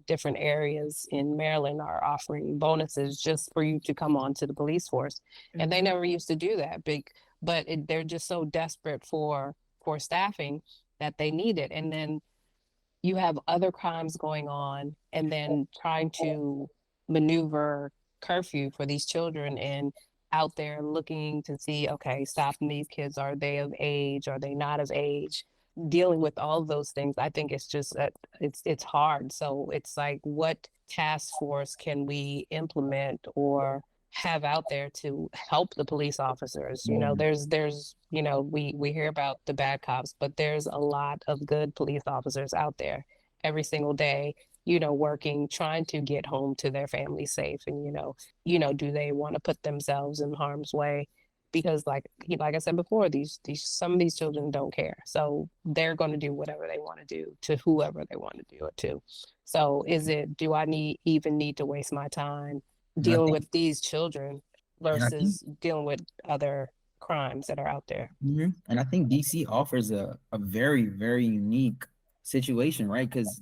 different areas in Maryland are offering bonuses just for you to come on to the police force. And they never used to do that but they're just so desperate for staffing that they need it. And then you have other crimes going on, and then trying to maneuver curfew for these children, and out there looking to see, okay, stopping these kids, are they of age, are they not of age, dealing with all of those things. I think it's just it's hard. So it's like, what task force can we implement or have out there to help the police officers? There's we hear about the bad cops, but there's a lot of good police officers out there every single day, working, trying to get home to their family safe. And do they want to put themselves in harm's way? Because like I said before, these some of these children don't care, so they're going to do whatever they want to do to whoever they want to do it to. So do I need to waste my time dealing with these children versus dealing with other crimes that are out there? And I think DC offers a very, very unique situation, right? Because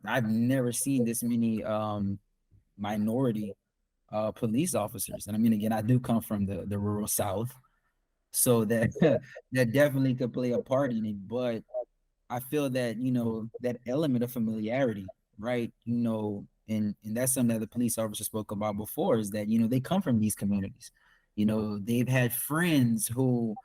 I've never seen this many minority police officers. And I mean, again, I do come from the rural South, so that that definitely could play a part in it. But I feel that, that element of familiarity, right? And that's something that the police officer spoke about before, is that, they come from these communities. They've had friends who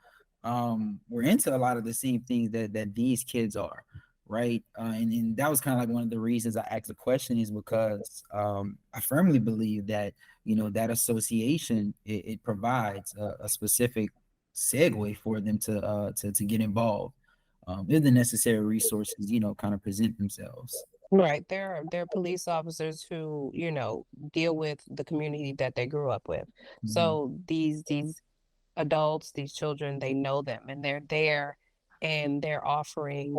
were into a lot of the same things that these kids are, right? And that was kind of like one of the reasons I asked the question, is because I firmly believe that, that association, it provides a specific segue for them to get involved if the necessary resources, kind of present themselves. Right. There are police officers who, deal with the community that they grew up with. So these adults, these children, they know them, and they're there, and they're offering,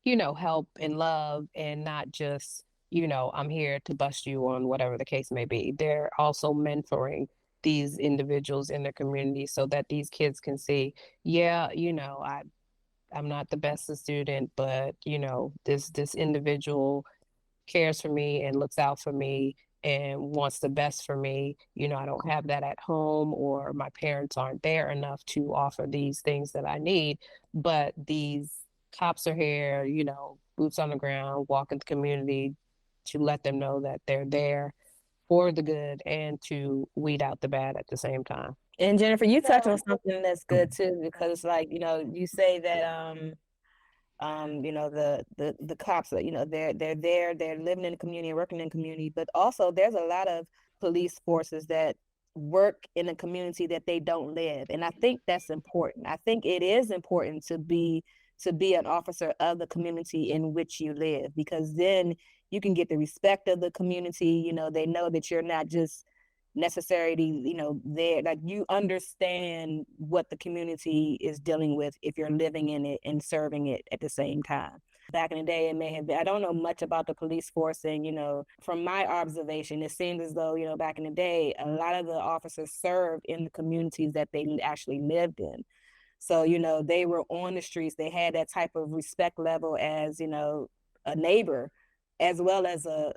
help and love, and not just, I'm here to bust you on whatever the case may be. They're also mentoring these individuals in their community, so that these kids can see, yeah, I'm not the best student, but this individual cares for me and looks out for me and wants the best for me. I don't have that at home, or my parents aren't there enough to offer these things that I need, but these cops are here, boots on the ground, walking the community, to let them know that they're there for the good and to weed out the bad at the same time. And Jennifer, you touch on something that's good too, because it's like, you say that the cops, they're there, they're living in the community and working in the community, but also there's a lot of police forces that work in a community that they don't live. And I think that's important. I think it is important to be an officer of the community in which you live, because then you can get the respect of the community. They know that you're not just necessarily, there, like, you understand what the community is dealing with if you're living in it and serving it at the same time. Back in the day, it may have been, I don't know much about the police force, and, from my observation, it seems as though, back in the day, a lot of the officers served in the communities that they actually lived in. So, they were on the streets, they had that type of respect level as, a neighbor, as well as a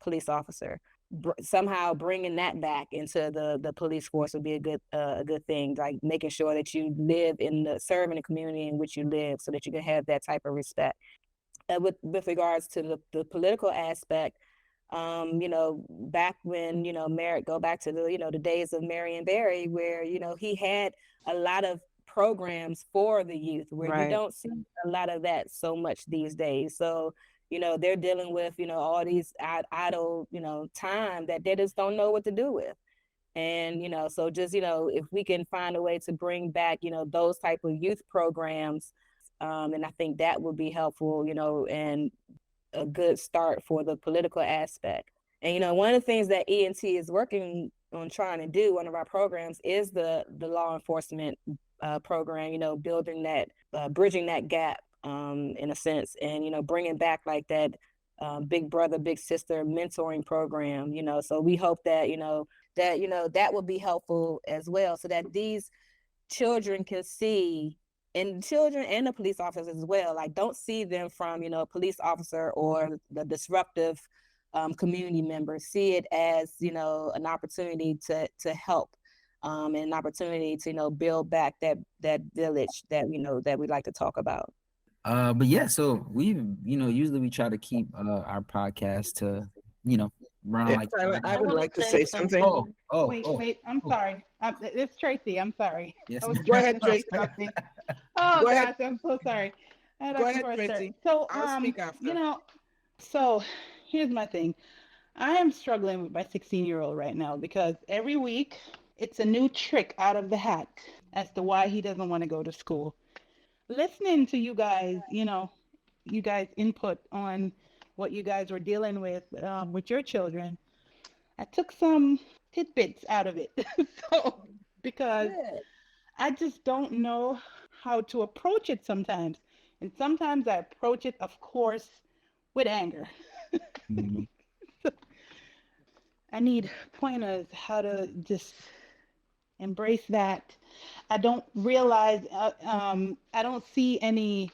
police officer. Somehow bringing that back into the police force would be a good thing, like making sure that you live serve in the community in which you live, so that you can have that type of respect. With regards to the political aspect, back when, go back to the days of Marion Barry, where, he had a lot of programs for the youth, where you don't see a lot of that so much these days. So, they're dealing with, all these idle, time that they just don't know what to do with. And, so just, if we can find a way to bring back, those type of youth programs, and I think that would be helpful, and a good start for the political aspect. And, one of the things that ENT is working on trying to do, one of our programs, is the law enforcement program, building that, bridging that gap, in a sense, and, bringing back like that big brother, big sister mentoring program, so we hope that, that will be helpful as well, so that these children can see, and children and the police officers as well, like, don't see them from, a police officer or the disruptive community members, see it as, an opportunity to help, and an opportunity to, build back that village that, that we like to talk about. But yeah, so usually we try to keep our podcast to, around like. Tyler, I would like to say something. Wait, I'm sorry. It's Tracy. I'm sorry. Yes. Go ahead, Tracy. Oh, Go gosh, ahead. I'm so sorry. Go ahead, Tracy. So, I'll speak after. So here's my thing. I am struggling with my 16-year-old right now because every week it's a new trick out of the hat as to why he doesn't want to go to school. Listening to you guys, you guys input on what you guys were dealing with your children, I took some tidbits out of it. So, because I just don't know how to approach it sometimes. And sometimes I approach it, of course, with anger. Mm-hmm. So I need pointers how to just embrace that. I don't realize, I don't see any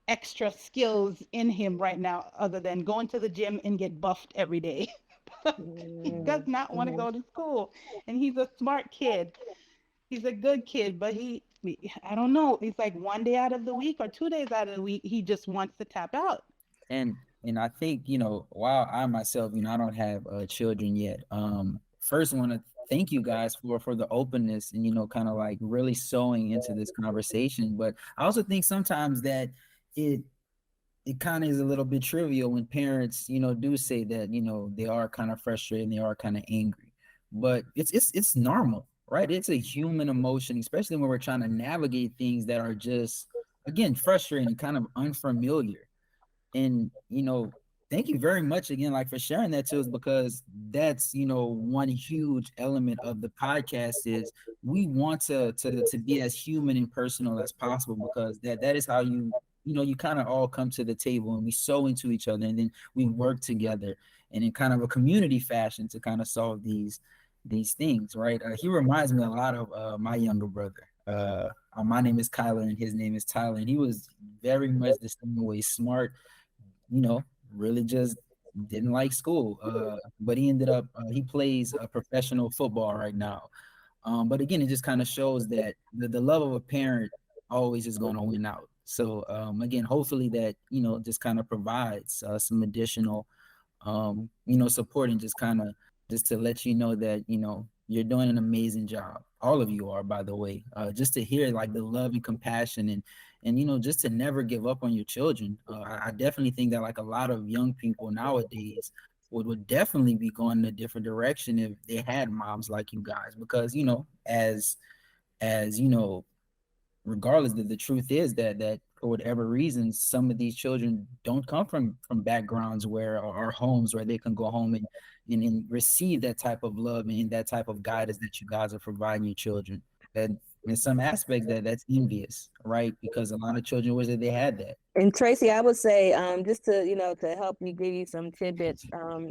extra skills in him right now other than going to the gym and get buffed every day. He does not want to go to school, and he's a smart kid. He's a good kid, but I don't know. It's like one day out of the week or 2 days out of the week, he just wants to tap out. And I think, while I myself, I don't have children yet. First, I want to thank you guys for the openness and, kind of like really sewing into this conversation. But I also think sometimes that it kind of is a little bit trivial when parents, do say that, they are kind of frustrated and they are kind of angry. But it's normal, right? It's a human emotion, especially when we're trying to navigate things that are just, again, frustrating and kind of unfamiliar. And, thank you very much again, like, for sharing that to us, because that's, one huge element of the podcast is we want to be as human and personal as possible, because that is how you kind of all come to the table and we sew into each other, and then we work together and in kind of a community fashion to kind of solve these things, right? He reminds me a lot of my younger brother. My name is Kyler and his name is Tyler, and he was very much the same way, smart, really just didn't like school. But he ended up, he plays professional football right now. But again, it just kind of shows that the love of a parent always is going to win out. So again, hopefully that, just kind of provides some additional, support, and just kind of just to let you know that, you're doing an amazing job. All of you are, by the way, just to hear like the love and compassion and, just to never give up on your children. I definitely think that like a lot of young people nowadays would definitely be going in a different direction if they had moms like you guys, because, as regardless, the truth is that for whatever reason, some of these children don't come from backgrounds or homes where they can go home and receive that type of love and that type of guidance that you guys are providing your children. And in some aspects that's envious, right? Because a lot of children wish that they had that. And Tracy, I would say, just to, to help you, give you some tidbits,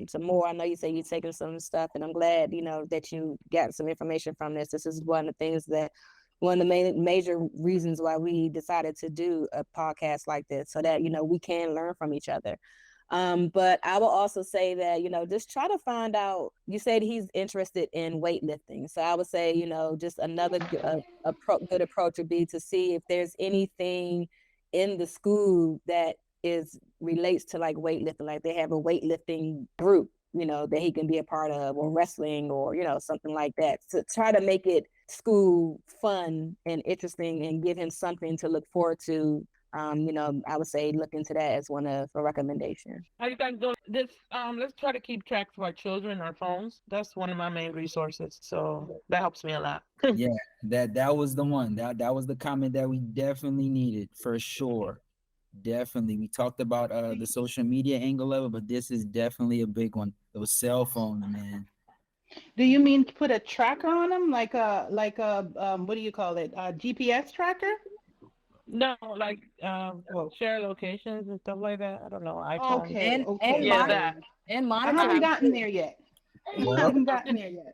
some more. I know you say you're taking some stuff, and I'm glad, that you got some information from this. This is one of the things that, one of the major reasons why we decided to do a podcast like this, so that, we can learn from each other. But I will also say that, just try to find out, you said he's interested in weightlifting. So I would say, just another good approach would be to see if there's anything in the school that relates to like weightlifting, like they have a weightlifting group, that he can be a part of, or wrestling, or, something like that. So try to make it school fun and interesting and give him something to look forward to I would say look into that as one of a recommendation. How you guys doing? This let's try to keep track of our children, our phones. That's one of my main resources. So that helps me a lot. Yeah, that was the one. That was the comment that we definitely needed for sure. Definitely. We talked about the social media angle of it, but this is definitely a big one. Those cell phones, man. Do you mean put a tracker on them, like a what do you call it? A GPS tracker? No, like well, share locations and stuff like that. I don't know. iPhone. Okay, And okay. Yeah, monitor, that. and I monitor. haven't gotten there yet. I Well, haven't gotten there yet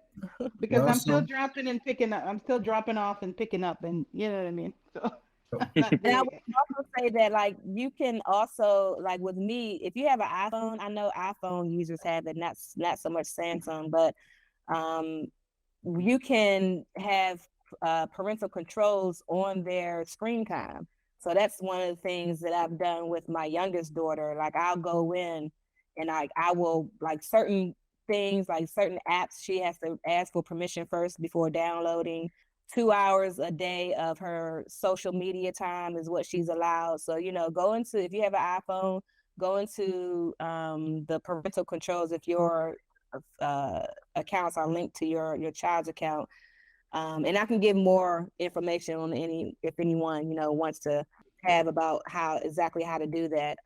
because well, I'm still so dropping and picking up. I'm still dropping off and picking up, and you know what I mean. So I'm not And there I would yet. also say that, like, you can also, like, with me, if you have an iPhone, I know iPhone users have it, not so much Samsung, but you can have parental controls on their screen time. So that's one of the things that I've done with my youngest daughter. Like, I'll go in and I will, like, certain things, like certain apps, she has to ask for permission first before downloading. 2 hours a day of her social media time is what she's allowed. So, go into, if you have an iPhone, go into the parental controls if your accounts are linked to your child's account. And I can give more information on if anyone, wants to have about exactly how to do that.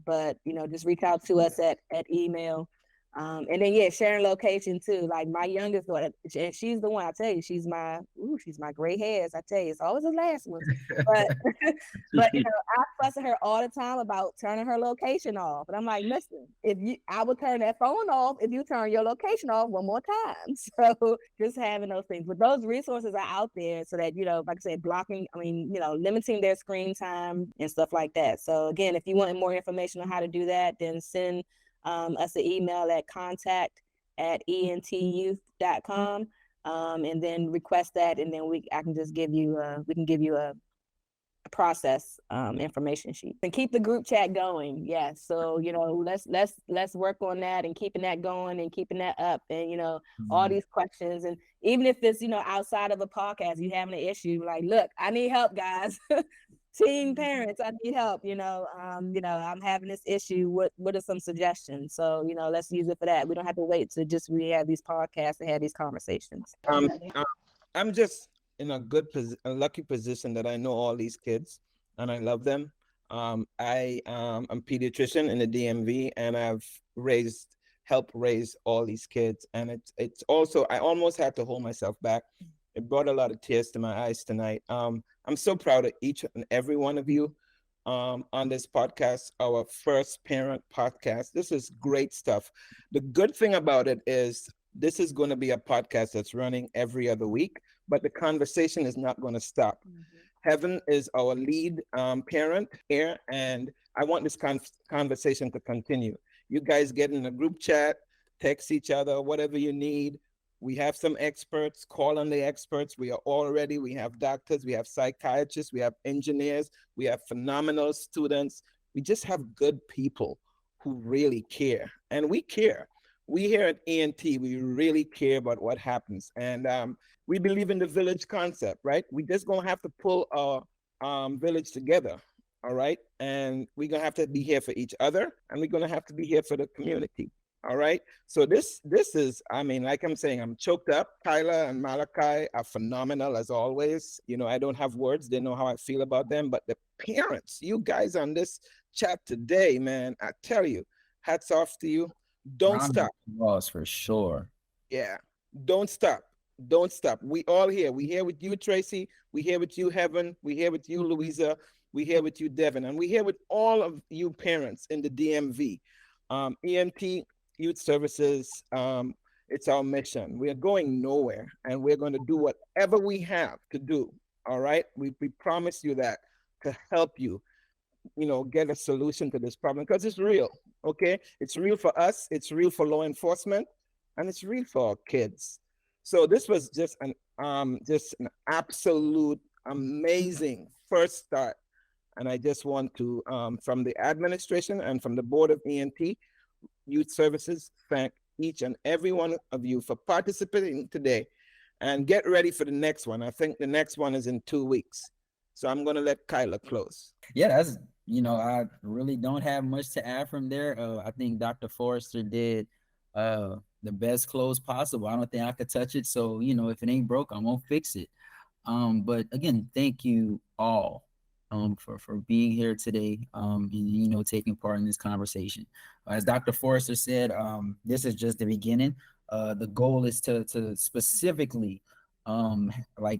But, just reach out to us at email. And then sharing location too. Like my youngest daughter, and she's the one, I tell you, she's my gray hairs. I tell you, it's always the last one. But but I fuss at her all the time about turning her location off. And I'm like, listen, I will turn that phone off if you turn your location off one more time. So just having those things. But those resources are out there so that, like I said, limiting their screen time and stuff like that. So again, if you want more information on how to do that, then send us an email at contact@entyouth.com, and then request that, and then we can give you a process information sheet and keep the group chat going. Yes, so let's work on that and keeping that going and keeping that up, and all these questions, and even if it's outside of a podcast, you having an issue, like, look, I need help, guys. Teen parents, I need help. I'm having this issue. What are some suggestions? So let's use it for that. We don't have to wait to just have these podcasts and have these conversations. I'm just in a lucky position that I know all these kids and I love them. I'm a pediatrician in the DMV, and I've helped raise all these kids. And it's also, I almost had to hold myself back. It brought a lot of tears to my eyes tonight. I'm so proud of each and every one of you on this podcast, our first parent podcast. This is great stuff. The good thing about it is this is going to be a podcast that's running every other week, but the conversation is not going to stop. Mm-hmm. Heaven is our lead parent here, and I want this conversation to continue. You guys get in a group chat, text each other, whatever you need. We have some experts, call on the experts. We have doctors, we have psychiatrists, we have engineers, we have phenomenal students. We just have good people who really care, and we care. We here at ENT, we really care about what happens. And we believe in the village concept, right? We just gonna have to pull our village together, all right? And we're gonna have to be here for each other, and we're gonna have to be here for the community. All right. So this is, like I'm saying, I'm choked up. Kyla and Malachi are phenomenal as always. I don't have words. They know how I feel about them. But the parents, you guys on this chat today, man, I tell you, hats off to you. Don't stop. Loss for sure. Yeah. Don't stop. Don't stop. We all here. We here with you, Tracy. We here with you, Heaven. We here with you, Louisa. We here with you, Devin. And we here with all of you parents in the DMV. ENT Youth Services, it's our mission. We are going nowhere, and we're going to do whatever we have to do. All right. We promise you that to help you, get a solution to this problem, because it's real. Okay. It's real for us. It's real for law enforcement, and it's real for our kids. So this was just an absolute amazing first start. And I just want to, from the administration and from the board of ENT Youth Services, thank each and every one of you for participating today, and get ready for the next one. I think the next one is in 2 weeks. So I'm going to let Kyla close. Yeah, that's, I really don't have much to add from there. I think Dr. Forrester did the best close possible. I don't think I could touch it. So, if it ain't broke, I won't fix it. But again, thank you all for being here today and, taking part in this conversation. As Dr. Forrester said, this is just the beginning. The goal is to specifically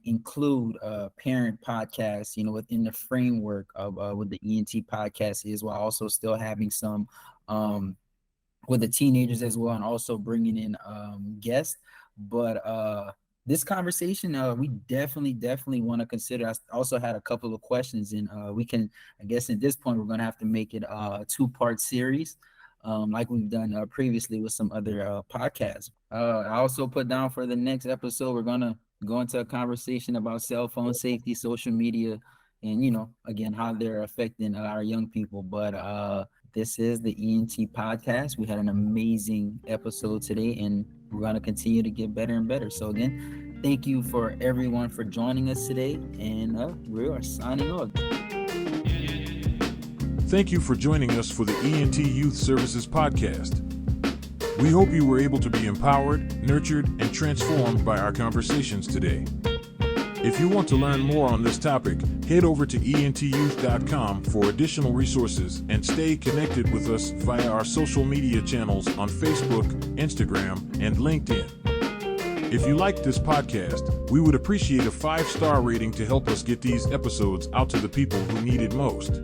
include parent podcasts, within the framework of what the ENT podcast is, while also still having some with the teenagers as well, and also bringing in guests. But this conversation, we definitely want to consider. I also had a couple of questions, and we can, I guess at this point, we're going to have to make it a 2-part series, like we've done previously with some other podcasts. I also put down for the next episode, we're going to go into a conversation about cell phone safety, social media, and, again, how they're affecting our young people. But this is the ENT podcast. We had an amazing episode today, and we're going to continue to get better and better. So again, thank you for everyone for joining us today, and we are signing off. Thank you for joining us for the ENT Youth Services podcast. We hope you were able to be empowered, nurtured, and transformed by our conversations today. If you want to learn more on this topic, head over to entyouth.com for additional resources and stay connected with us via our social media channels on Facebook, Instagram, and LinkedIn. If you liked this podcast, we would appreciate a 5-star rating to help us get these episodes out to the people who need it most.